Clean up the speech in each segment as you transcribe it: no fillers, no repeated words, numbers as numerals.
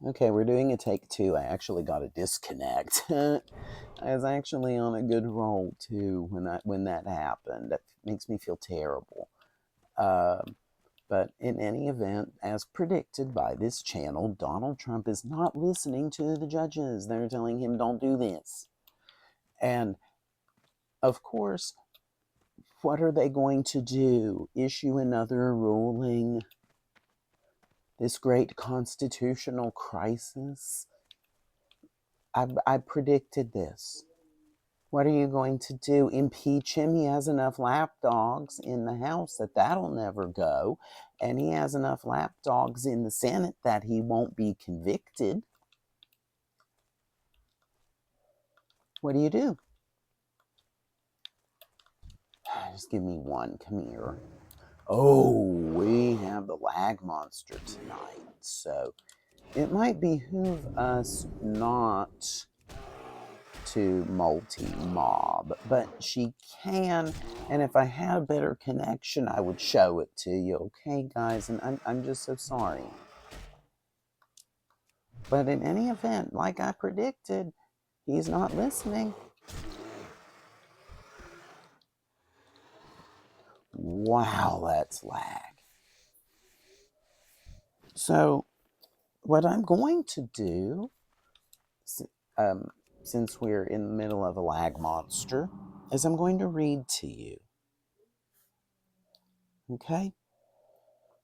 Okay, we're doing a take two. I actually got a disconnect. I was actually on a good roll too when that happened. That makes me feel terrible. Um, but in any event, as predicted by this channel, Donald Trump is not listening to the judges. They're telling him, don't do this. And of course, what are they going to do? Issue another ruling? This great constitutional crisis? I predicted this. What are you going to do? Impeach him? He has enough lapdogs in the House that that'll never go. And he has enough lapdogs in the Senate that he won't be convicted. What do you do? Just give me one. Come here. Oh, we have the lag monster tonight. So it might behoove us not to multi-mob, but she can, and if I had a better connection, I would show it to you, okay, guys? And I'm just so sorry. But in any event, like I predicted, he's not listening. Wow, that's lag. So, what I'm going to do, since we're in the middle of a lag monster, is I'm going to read to you. Okay?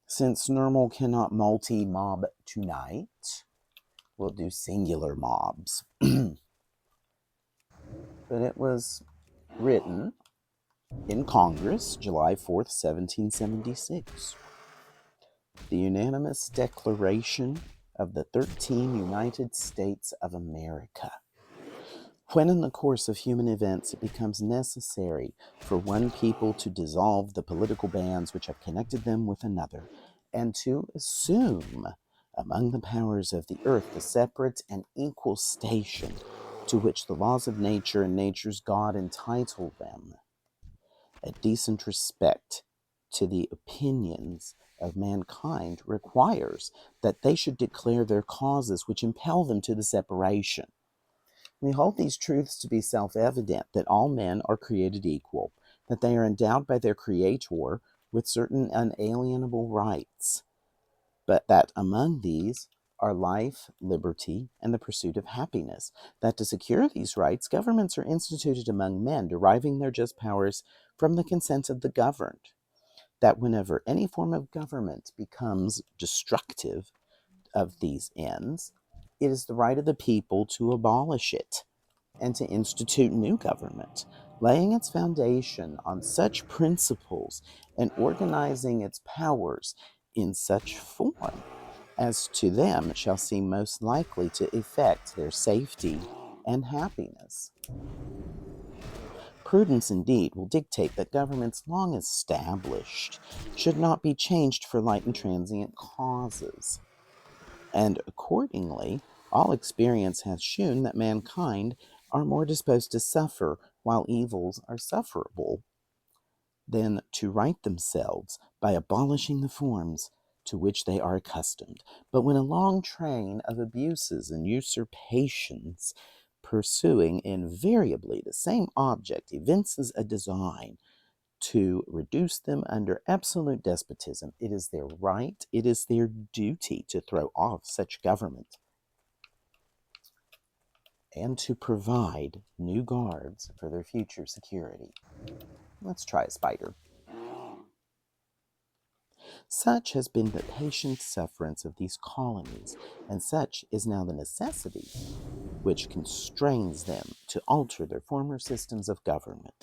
Since Nermall cannot multi-mob tonight, we'll do singular mobs. But it was written in Congress, July 4th, 1776. The unanimous declaration of the 13 United States of America. When in the course of human events it becomes necessary for one people to dissolve the political bands which have connected them with another, and to assume among the powers of the earth the separate and equal station to which the laws of nature and nature's God entitle them, a decent respect to the opinions of mankind requires that they should declare their causes which impel them to the separation. We hold these truths to be self-evident, that all men are created equal, that they are endowed by their Creator with certain unalienable rights, but that among these are life, liberty, and the pursuit of happiness, that to secure these rights, governments are instituted among men, deriving their just powers from the consent of the governed, that whenever any form of government becomes destructive of these ends, it is the right of the people to abolish it and to institute new government, laying its foundation on such principles and organizing its powers in such form as to them shall seem most likely to effect their safety and happiness. Prudence indeed will dictate that governments long established should not be changed for light and transient causes. And accordingly, all experience has shewn that mankind are more disposed to suffer while evils are sufferable than to right themselves by abolishing the forms to which they are accustomed. But when a long train of abuses and usurpations, pursuing invariably the same object, evinces a design to reduce them under absolute despotism, it is their right, it is their duty to throw off such government and to provide new guards for their future security. Let's try a spider. Such has been the patient sufferance of these colonies, and such is now the necessity which constrains them to alter their former systems of government.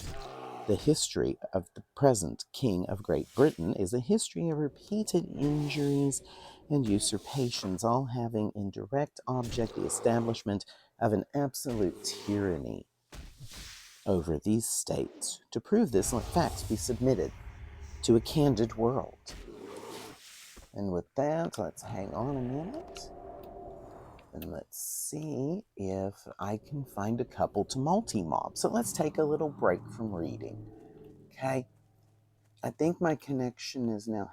The history of the present King of Great Britain is a history of repeated injuries and usurpations, all having in direct object the establishment of an absolute tyranny over these states. To prove this, let facts be submitted to a candid world. And with that, let's hang on a minute. And let's see if I can find a couple to multi-mob. So let's take a little break from reading. Okay? I think my connection is now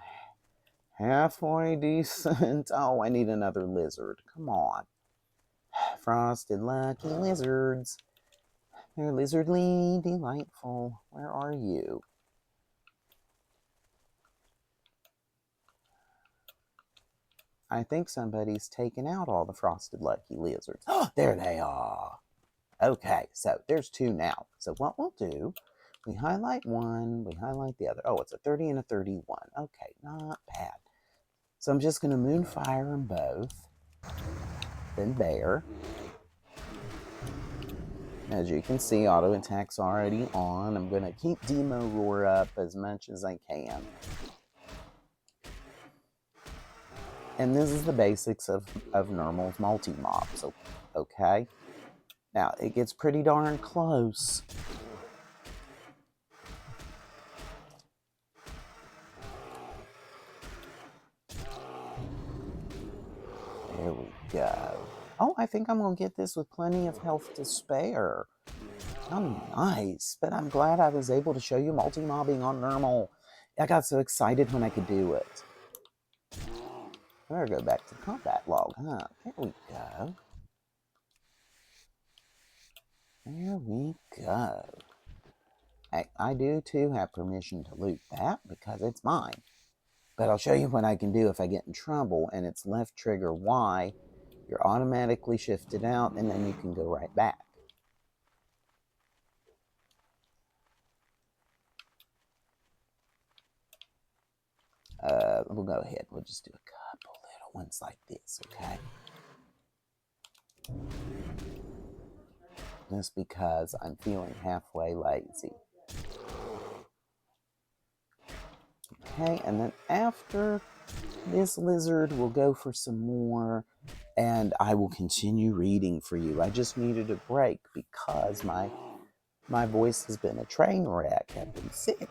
Halfway decent. Oh, I need another lizard. Come on. Frosted lucky lizards. They're lizardly delightful. Where are you? I think somebody's taken out all the frosted lucky lizards. Oh, there they are. Okay, so there's 2 now. So what we'll do, we highlight one, we highlight the other. Oh, it's a 30 and a 31. Okay, not bad. So I'm just going to moonfire them both. Then there. As you can see, auto attack's already on. I'm going to keep Demo Roar up as much as I can. And this is the basics of Nermall's multi-mob. So, okay. Now, it gets pretty darn close. There we go. Oh, I think I'm going to get this with plenty of health to spare. Oh, nice. But I'm glad I was able to show you multi-mobbing on Nermall. I got so excited when I could do it. I better go back to the combat log, huh? There we go. There we go. I do, too, have permission to loot that because it's mine. But I'll show you what I can do if I get in trouble, and it's left trigger Y. You're automatically shifted out, and then you can go right back. We'll go ahead. We'll just do a couple little ones like this, okay? Just because I'm feeling halfway lazy. Okay, and then after this lizard, we'll go for some more, and I will continue reading for you. I just needed a break because my voice has been a train wreck. I've been sick.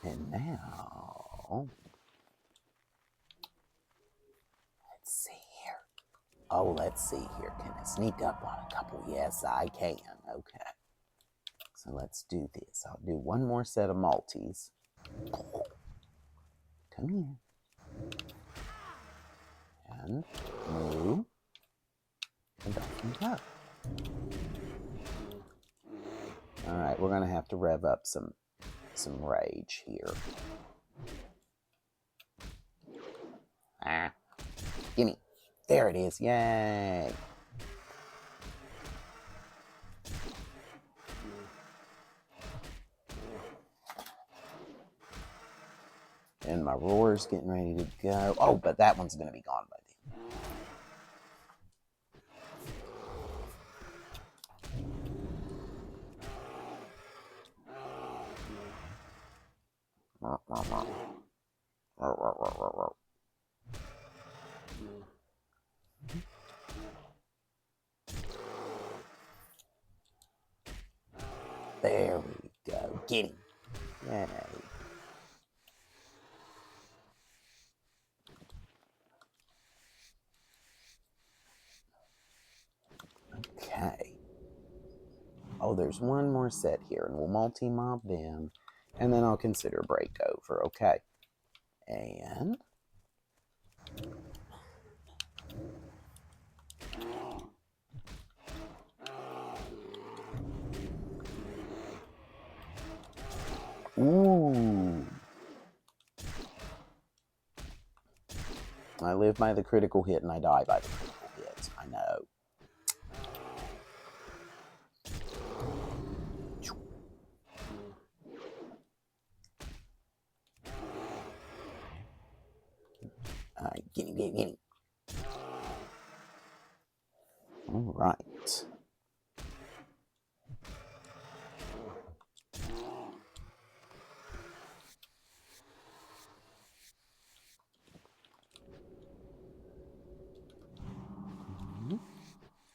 And now, let's see here. Oh, let's see here. Can I sneak up on a couple? Yes, I can. Okay. So let's do this. I'll do one more set of multis. Come here. And move. And off you go. Alright, we're going to have to rev up some rage here. Gimme. There it is. Yay. And my roar's getting ready to go. Oh, but that one's going to be gone by then. There we go. Get him. Yay. Okay. Oh, there's one more set here, and we'll multi-mob them, and then I'll consider breakover, okay? And ooh. I live by the critical hit and I die by the critical hit. I know. Alright, get him. Alright.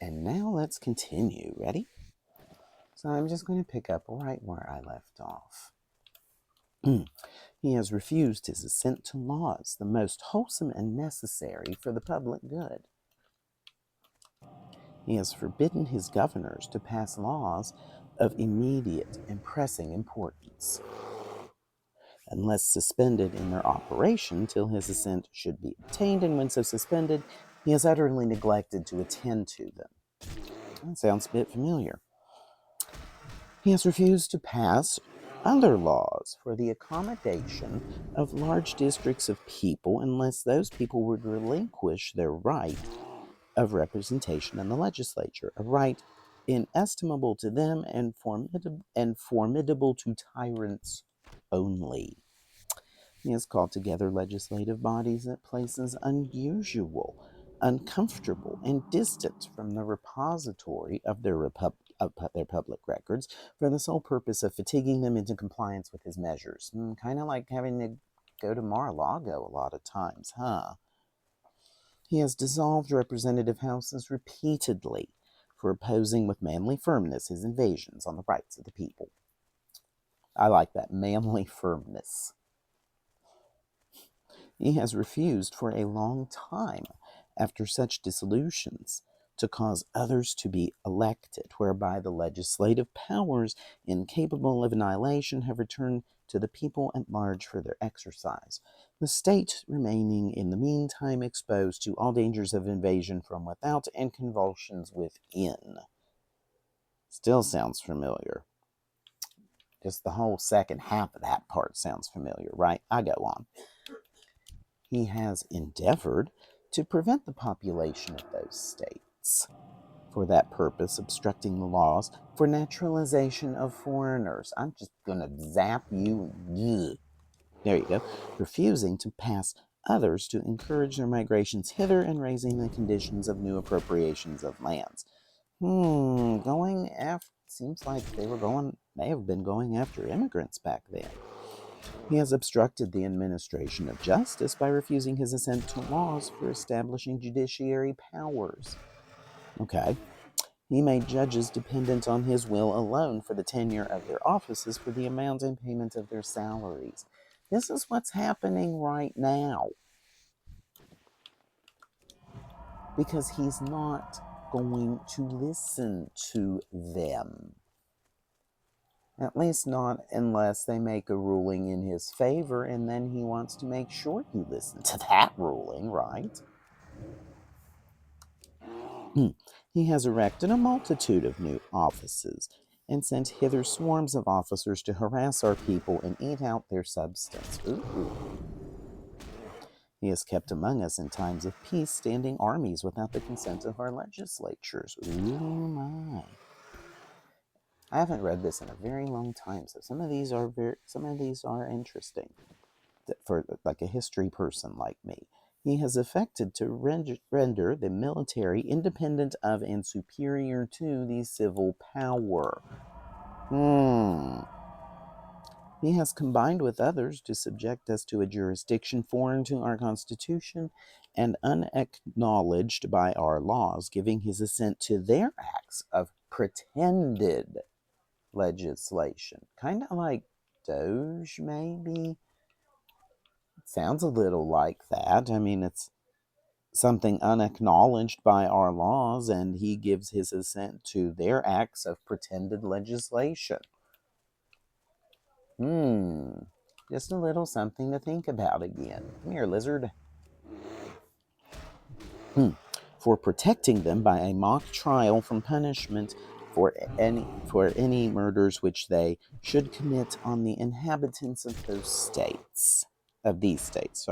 And now let's continue. Ready? So I'm just going to pick up right where I left off. He has refused his assent to laws, the most wholesome and necessary for the public good. He has forbidden his governors to pass laws of immediate and pressing importance, unless suspended in their operation till his assent should be obtained, and when so suspended, he has utterly neglected to attend to them. That sounds a bit familiar. He has refused to pass other laws for the accommodation of large districts of people unless those people would relinquish their right of representation in the legislature, a right inestimable to them and formidable to tyrants only. He has called together legislative bodies at places unusual, uncomfortable, and distant from the repository of their public records for the sole purpose of fatiguing them into compliance with his measures. Kind of like having to go to Mar-a-Lago a lot of times, huh? He has dissolved representative houses repeatedly for opposing with manly firmness his invasions on the rights of the people. I like that, manly firmness. He has refused for a long time, after such dissolutions, to cause others to be elected, whereby the legislative powers, incapable of annihilation, have returned to the people at large for their exercise, the state remaining in the meantime exposed to all dangers of invasion from without and convulsions within. Still sounds familiar. Just the whole second half of that part sounds familiar, right? I go on. He has endeavored to prevent the population of those states, for that purpose obstructing the laws for naturalization of foreigners. I'm just going to zap you. There you go. Refusing to pass others to encourage their migrations hither and raising the conditions of new appropriations of lands. Going after, seems like may have been going after immigrants back then. He has obstructed the administration of justice by refusing his assent to laws for establishing judiciary powers. Okay. He made judges dependent on his will alone for the tenure of their offices for the amount and payment of their salaries. This is what's happening right now. Because he's not going to listen to them. At least not unless they make a ruling in his favor, and then he wants to make sure you listen to that ruling, right? He has erected a multitude of new offices, and sent hither swarms of officers to harass our people and eat out their substance. Ooh. He has kept among us in times of peace standing armies without the consent of our legislatures. Ooh, my. I haven't read this in a very long time, so some of these are interesting for like a history person like me. He has affected to render the military independent of and superior to the civil power. He has combined with others to subject us to a jurisdiction foreign to our Constitution and unacknowledged by our laws, giving his assent to their acts of pretended legislation. Kind of like Doge, maybe? It sounds a little like that. I mean, it's something unacknowledged by our laws, and he gives his assent to their acts of pretended legislation. Just a little something to think about again. Come here, lizard. For protecting them by a mock trial from punishment for any murders which they should commit on the inhabitants of these states,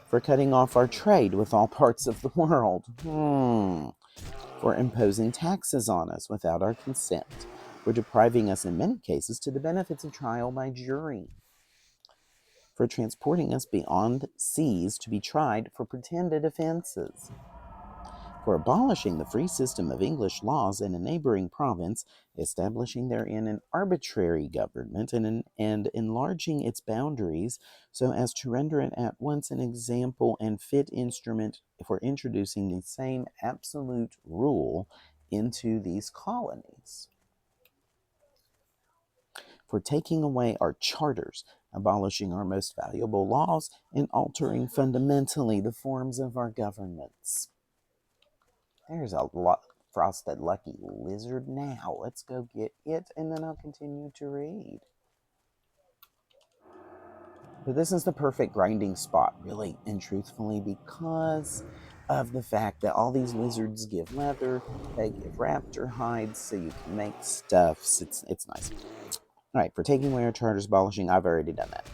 for cutting off our trade with all parts of the world, for imposing taxes on us without our consent, for depriving us in many cases to the benefits of trial by jury, for transporting us beyond seas to be tried for pretended offenses, for abolishing the free system of English laws in a neighboring province, establishing therein an arbitrary government, and enlarging its boundaries so as to render it at once an example and fit instrument for introducing the same absolute rule into these colonies, for taking away our charters, abolishing our most valuable laws, and altering fundamentally the forms of our governments. There's a lot. frosted lucky lizard now. Let's go get it, and then I'll continue to read. But this is the perfect grinding spot, really and truthfully, because of the fact that all these lizards give leather, they give raptor hides, so you can make stuffs. It's nice. All right, for taking away our charters, abolishing, I've already done that.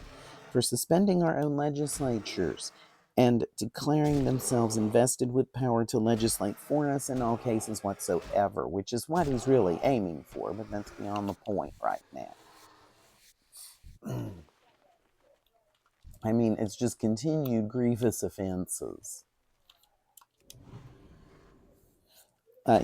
For suspending our own legislatures and declaring themselves invested with power to legislate for us in all cases whatsoever, which is what he's really aiming for, but that's beyond the point right now. I mean, it's just continued grievous offenses.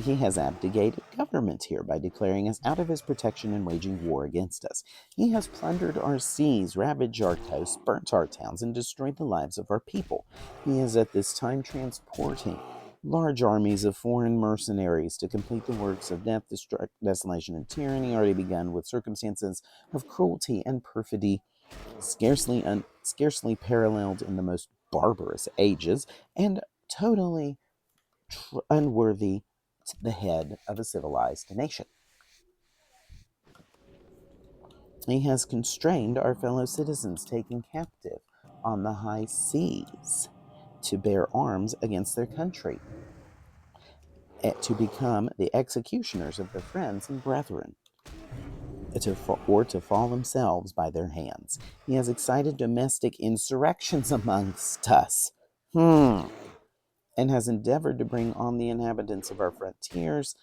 He has abdicated government here by declaring us out of his protection and waging war against us. He has plundered our seas, ravaged our coasts, burnt our towns, and destroyed the lives of our people. He is at this time transporting large armies of foreign mercenaries to complete the works of death, desolation, and tyranny already begun with circumstances of cruelty and perfidy scarcely paralleled in the most barbarous ages, and totally unworthy the head of a civilized nation. He has constrained our fellow citizens taken captive on the high seas to bear arms against their country, to become the executioners of their friends and brethren, or to fall themselves by their hands. He has excited domestic insurrections amongst us, and has endeavored to bring on the inhabitants of our frontiers,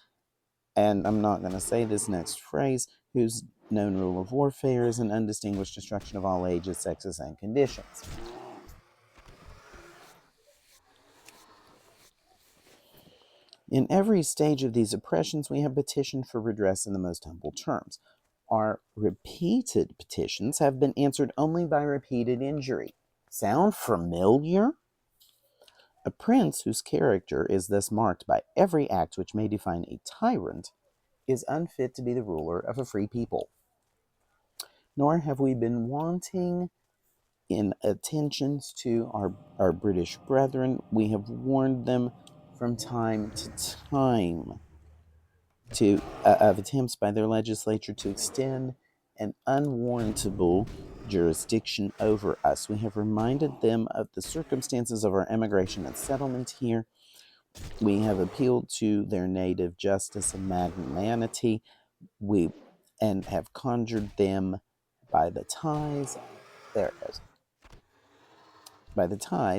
and I'm not going to say this next phrase, whose known rule of warfare is an undistinguished destruction of all ages, sexes, and conditions. In every stage of these oppressions, we have petitioned for redress in the most humble terms. Our repeated petitions have been answered only by repeated injury. Sound familiar? A prince whose character is thus marked by every act which may define a tyrant is unfit to be the ruler of a free people. Nor have we been wanting in attentions to our British brethren. We have warned them from time to time of attempts by their legislature to extend an unwarrantable jurisdiction over us. We have reminded them of the circumstances of our emigration and settlement here. We have appealed to their native justice and magnanimity. And have conjured them by the ties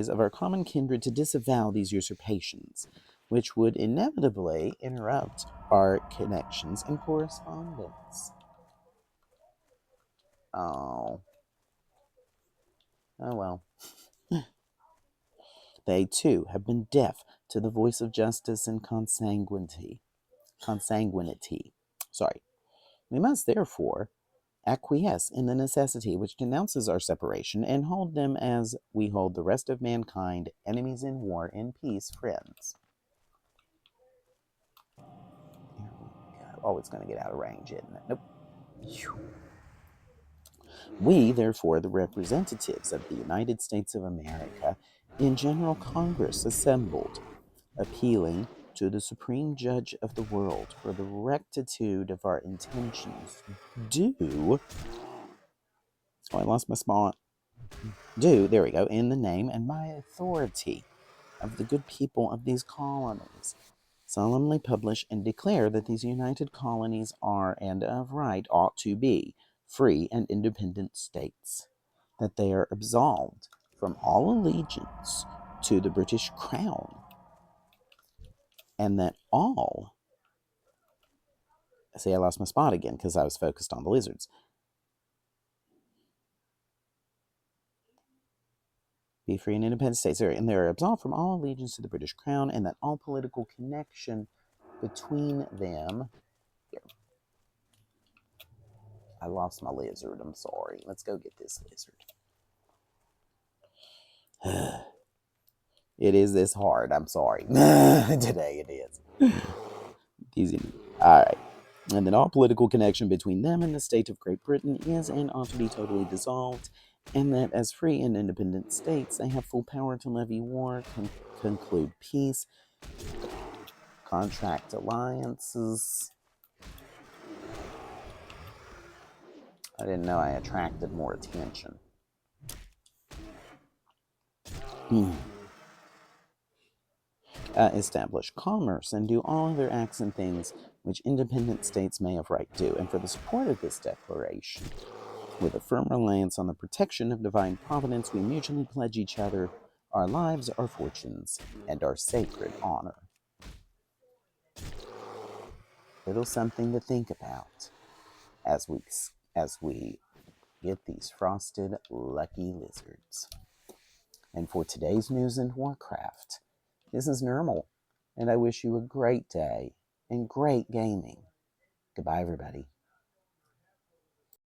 of our common kindred to disavow these usurpations, which would inevitably interrupt our connections and correspondence. Oh well. They, too, have been deaf to the voice of justice and consanguinity. We must, therefore, acquiesce in the necessity which denounces our separation, and hold them as we hold the rest of mankind, enemies in war, in peace, friends. Here we go. Oh, it's going to get out of range, isn't it? Nope. We, therefore, the representatives of the United States of America, in General Congress assembled, appealing to the Supreme Judge of the world for the rectitude of our intentions, I lost my spot. There we go, in the name and by authority of the good people of these colonies, solemnly publish and declare that these united colonies are, and of right ought to be, free and independent states, that they are absolved from all allegiance to the British Crown, and that all, see, I lost my spot again because I was focused on the lizards. Be free and independent states, and they are absolved from all allegiance to the British Crown, and that all political connection between them. Here. I lost my lizard. I'm sorry. Let's go get this lizard. It is this hard. I'm sorry. Today it is. Easy. All right. And that all political connection between them and the state of Great Britain is and ought to be totally dissolved, and that as free and independent states, they have full power to levy war, conclude peace, contract alliances. I didn't know I attracted more attention. Establish commerce and do all other acts and things which independent states may of right do, and for the support of this declaration, with a firm reliance on the protection of divine providence, we mutually pledge each other our lives, our fortunes, and our sacred honor. Little something to think about as we get these frosted lucky lizards. And for today's news in Warcraft, this is Nermall, and I wish you a great day and great gaming. Goodbye, everybody.